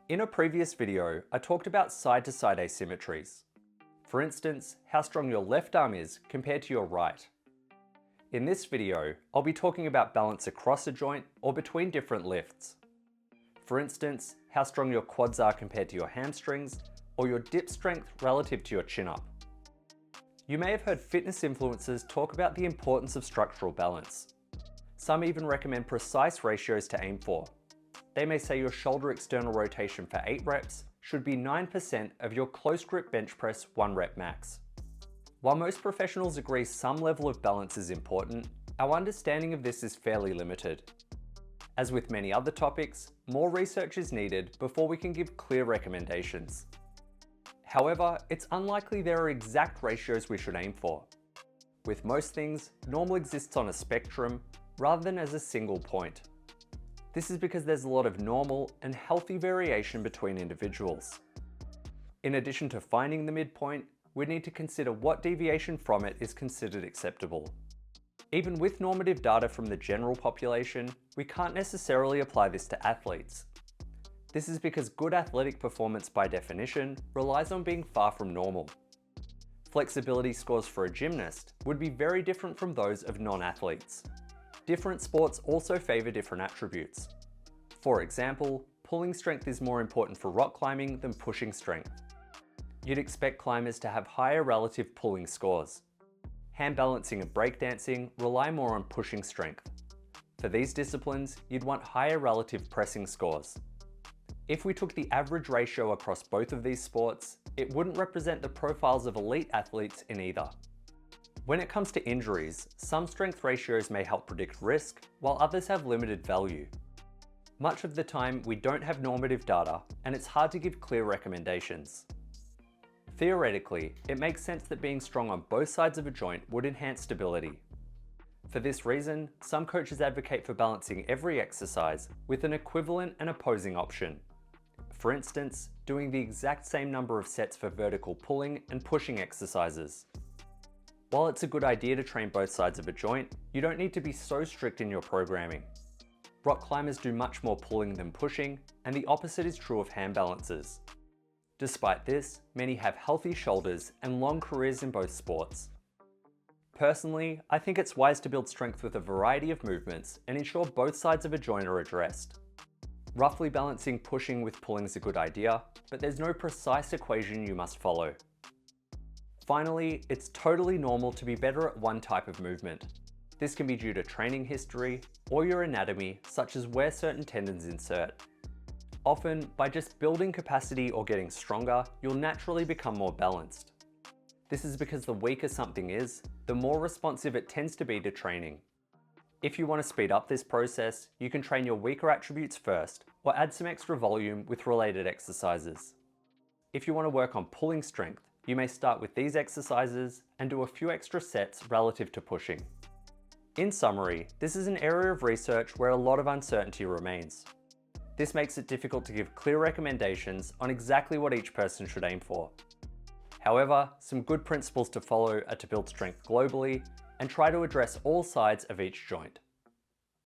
In a previous video, I talked about side-to-side asymmetries. For instance, how strong your left arm is compared to your right. In this video, I'll be talking about balance across a joint or between different lifts. For instance, how strong your quads are compared to your hamstrings, or your dip strength relative to your chin-up. You may have heard fitness influencers talk about the importance of structural balance. Some even recommend precise ratios to aim for. They may say your shoulder external rotation for 8 reps should be 9% of your close grip bench press 1 rep max. While most professionals agree some level of balance is important, our understanding of this is fairly limited. As with many other topics, more research is needed before we can give clear recommendations. However, it's unlikely there are exact ratios we should aim for. With most things, normal exists on a spectrum rather than as a single point. This is because there's a lot of normal and healthy variation between individuals. In addition to finding the midpoint, we need to consider what deviation from it is considered acceptable. Even with normative data from the general population, we can't necessarily apply this to athletes. This is because good athletic performance by definition relies on being far from normal. Flexibility scores for a gymnast would be very different from those of non-athletes. Different sports also favour different attributes. For example, pulling strength is more important for rock climbing than pushing strength. You'd expect climbers to have higher relative pulling scores. Hand balancing and breakdancing rely more on pushing strength. For these disciplines, you'd want higher relative pressing scores. If we took the average ratio across both of these sports, it wouldn't represent the profiles of elite athletes in either. When it comes to injuries, some strength ratios may help predict risk, while others have limited value. Much of the time, we don't have normative data, and it's hard to give clear recommendations. Theoretically, it makes sense that being strong on both sides of a joint would enhance stability. For this reason, some coaches advocate for balancing every exercise with an equivalent and opposing option. For instance, doing the exact same number of sets for vertical pulling and pushing exercises. While it's a good idea to train both sides of a joint, you don't need to be so strict in your programming. Rock climbers do much more pulling than pushing, and the opposite is true of hand balancers. Despite this, many have healthy shoulders and long careers in both sports. Personally, I think it's wise to build strength with a variety of movements and ensure both sides of a joint are addressed. Roughly balancing pushing with pulling is a good idea, but there's no precise equation you must follow. Finally, it's totally normal to be better at one type of movement. This can be due to training history or your anatomy, such as where certain tendons insert. Often, by just building capacity or getting stronger, you'll naturally become more balanced. This is because the weaker something is, the more responsive it tends to be to training. If you want to speed up this process, you can train your weaker attributes first, or add some extra volume with related exercises. If you want to work on pulling strength, you may start with these exercises and do a few extra sets relative to pushing. In summary, this is an area of research where a lot of uncertainty remains. This makes it difficult to give clear recommendations on exactly what each person should aim for. However, some good principles to follow are to build strength globally and try to address all sides of each joint.